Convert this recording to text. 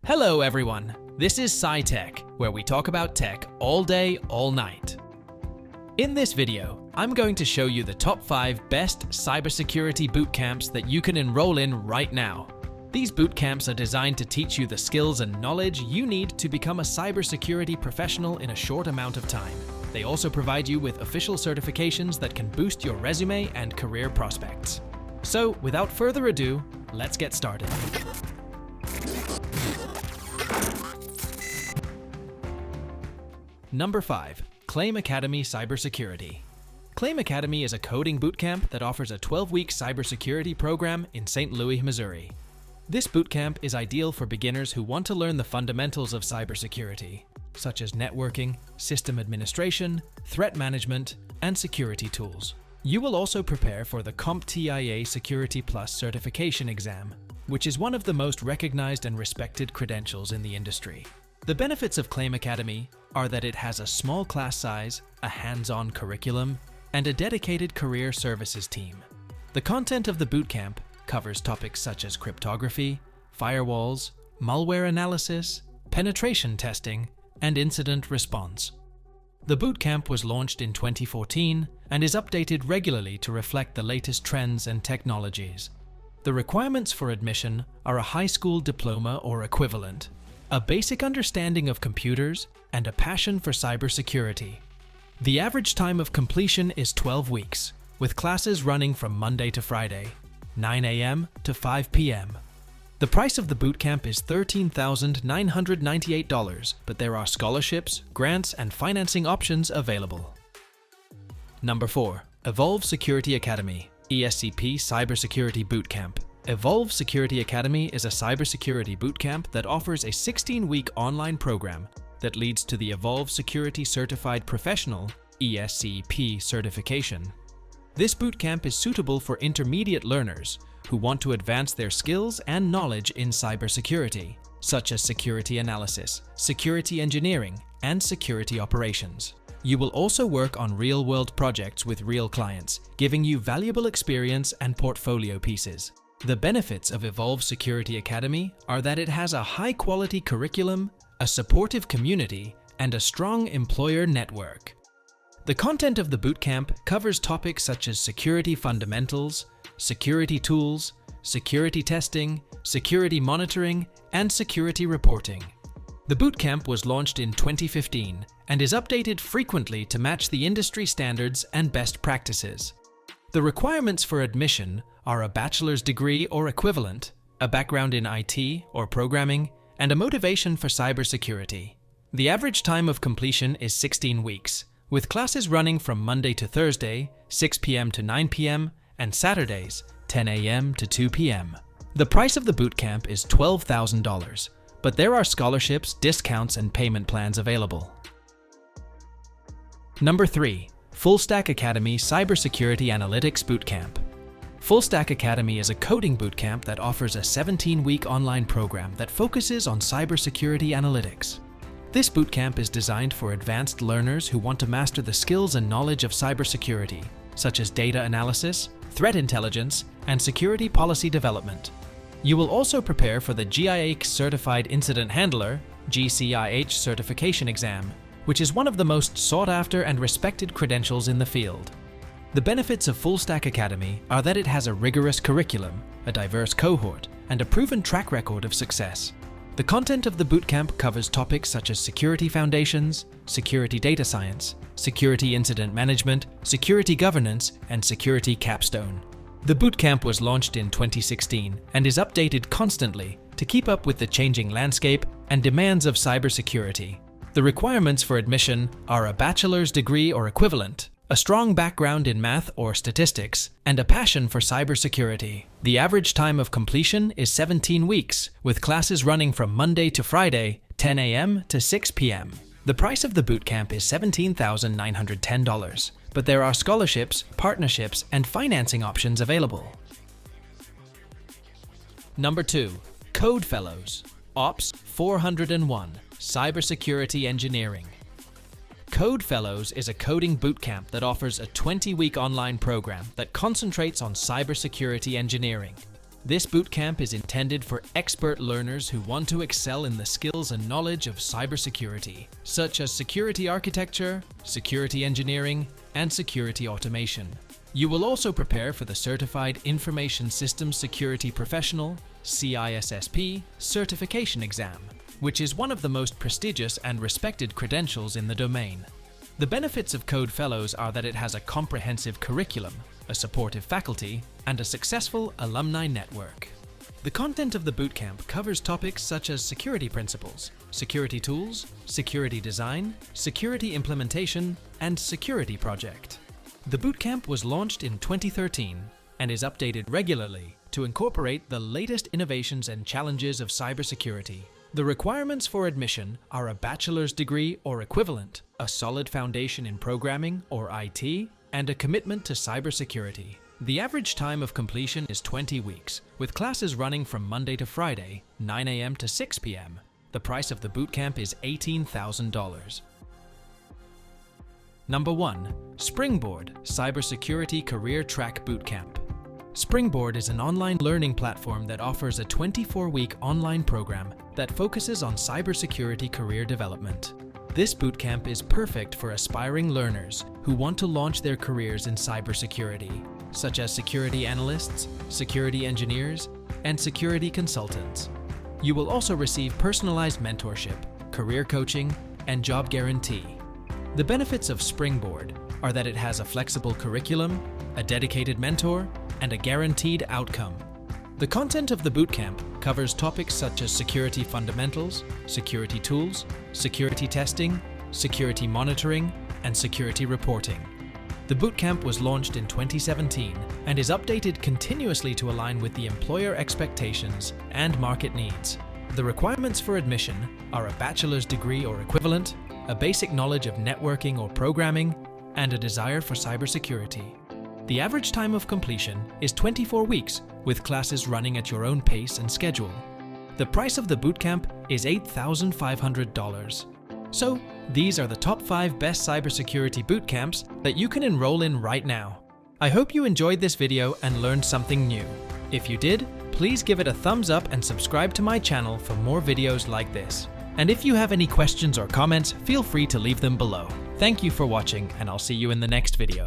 Hello everyone, this is SciTech, where we talk about tech all day, all night. In this video, I'm going to show you the top 5 best cybersecurity bootcamps that you can enroll in right now. These bootcamps are designed to teach you the skills and knowledge you need to become a cybersecurity professional in a short amount of time. They also provide you with official certifications that can boost your resume and career prospects. So, without further ado, let's get started. Number 5. Claim Academy Cybersecurity. Claim Academy is a coding bootcamp that offers a 12-week cybersecurity program in St. Louis, Missouri. This bootcamp is ideal for beginners who want to learn the fundamentals of cybersecurity, such as networking, system administration, threat management, and security tools. You will also prepare for the CompTIA Security Plus certification exam, which is one of the most recognized and respected credentials in the industry. The benefits of Claim Academy are that it has a small class size, a hands-on curriculum, and a dedicated career services team. The content of the bootcamp covers topics such as cryptography, firewalls, malware analysis, penetration testing, and incident response. The bootcamp was launched in 2014 and is updated regularly to reflect the latest trends and technologies. The requirements for admission are a high school diploma or equivalent, a basic understanding of computers, and a passion for cybersecurity. The average time of completion is 12 weeks, with classes running from Monday to Friday, 9 a.m. to 5 p.m. The price of the bootcamp is $13,998, but there are scholarships, grants, and financing options available. Number 4. Evolve Security Academy, ESCP Cybersecurity Bootcamp. Evolve Security Academy is a cybersecurity bootcamp that offers a 16-week online program that leads to the Evolve Security Certified Professional (ESCP) certification. This bootcamp is suitable for intermediate learners who want to advance their skills and knowledge in cybersecurity, such as security analysis, security engineering, and security operations. You will also work on real-world projects with real clients, giving you valuable experience and portfolio pieces. The benefits of Evolve Security Academy are that it has a high-quality curriculum, a supportive community, and a strong employer network. The content of the bootcamp covers topics such as security fundamentals, security tools, security testing, security monitoring, and security reporting. The bootcamp was launched in 2015 and is updated frequently to match the industry standards and best practices. The requirements for admission are a bachelor's degree or equivalent, a background in IT or programming, and a motivation for cybersecurity. The average time of completion is 16 weeks, with classes running from Monday to Thursday, 6 p.m. to 9 p.m., and Saturdays, 10 a.m. to 2 p.m. The price of the bootcamp is $12,000, but there are scholarships, discounts, and payment plans available. Number 3. Fullstack Academy Cybersecurity Analytics Bootcamp. Fullstack Academy is a coding bootcamp that offers a 17-week online program that focuses on cybersecurity analytics. This bootcamp is designed for advanced learners who want to master the skills and knowledge of cybersecurity, such as data analysis, threat intelligence, and security policy development. You will also prepare for the GIH Certified Incident Handler (GCIH) certification exam, which is one of the most sought-after and respected credentials in the field. The benefits of Fullstack Academy are that it has a rigorous curriculum, a diverse cohort, and a proven track record of success. The content of the bootcamp covers topics such as security foundations, security data science, security incident management, security governance, and security capstone. The bootcamp was launched in 2016 and is updated constantly to keep up with the changing landscape and demands of cybersecurity. The requirements for admission are a bachelor's degree or equivalent, a strong background in math or statistics, and a passion for cybersecurity. The average time of completion is 17 weeks, with classes running from Monday to Friday, 10 a.m. to 6 p.m. The price of the bootcamp is $17,910, but there are scholarships, partnerships, and financing options available. Number 2. Code Fellows, Ops 401, Cybersecurity Engineering. Code Fellows is a coding bootcamp that offers a 20-week online program that concentrates on cybersecurity engineering. This bootcamp is intended for expert learners who want to excel in the skills and knowledge of cybersecurity, such as security architecture, security engineering, and security automation. You will also prepare for the Certified Information Systems Security Professional (CISSP) certification exam, which is one of the most prestigious and respected credentials in the domain. The benefits of Code Fellows are that it has a comprehensive curriculum, a supportive faculty, and a successful alumni network. The content of the bootcamp covers topics such as security principles, security tools, security design, security implementation, and security project. The bootcamp was launched in 2013 and is updated regularly to incorporate the latest innovations and challenges of cybersecurity. The requirements for admission are a bachelor's degree or equivalent, a solid foundation in programming or IT, and a commitment to cybersecurity. The average time of completion is 20 weeks, with classes running from Monday to Friday, 9 a.m. to 6 p.m. The price of the bootcamp is $18,000. Number 1. Springboard Cybersecurity Career Track Bootcamp. Springboard is an online learning platform that offers a 24-week online program that focuses on cybersecurity career development. This bootcamp is perfect for aspiring learners who want to launch their careers in cybersecurity, such as security analysts, security engineers, and security consultants. You will also receive personalized mentorship, career coaching, and job guarantee. The benefits of Springboard are that it has a flexible curriculum, a dedicated mentor, and a guaranteed outcome. The content of the bootcamp covers topics such as security fundamentals, security tools, security testing, security monitoring, and security reporting. The bootcamp was launched in 2017 and is updated continuously to align with the employer expectations and market needs. The requirements for admission are a bachelor's degree or equivalent, a basic knowledge of networking or programming, and a desire for cybersecurity. The average time of completion is 24 weeks, with classes running at your own pace and schedule. The price of the bootcamp is $8,500. So, these are the top 5 best cybersecurity bootcamps that you can enroll in right now. I hope you enjoyed this video and learned something new. If you did, please give it a thumbs up and subscribe to my channel for more videos like this. And if you have any questions or comments, feel free to leave them below. Thank you for watching, and I'll see you in the next video.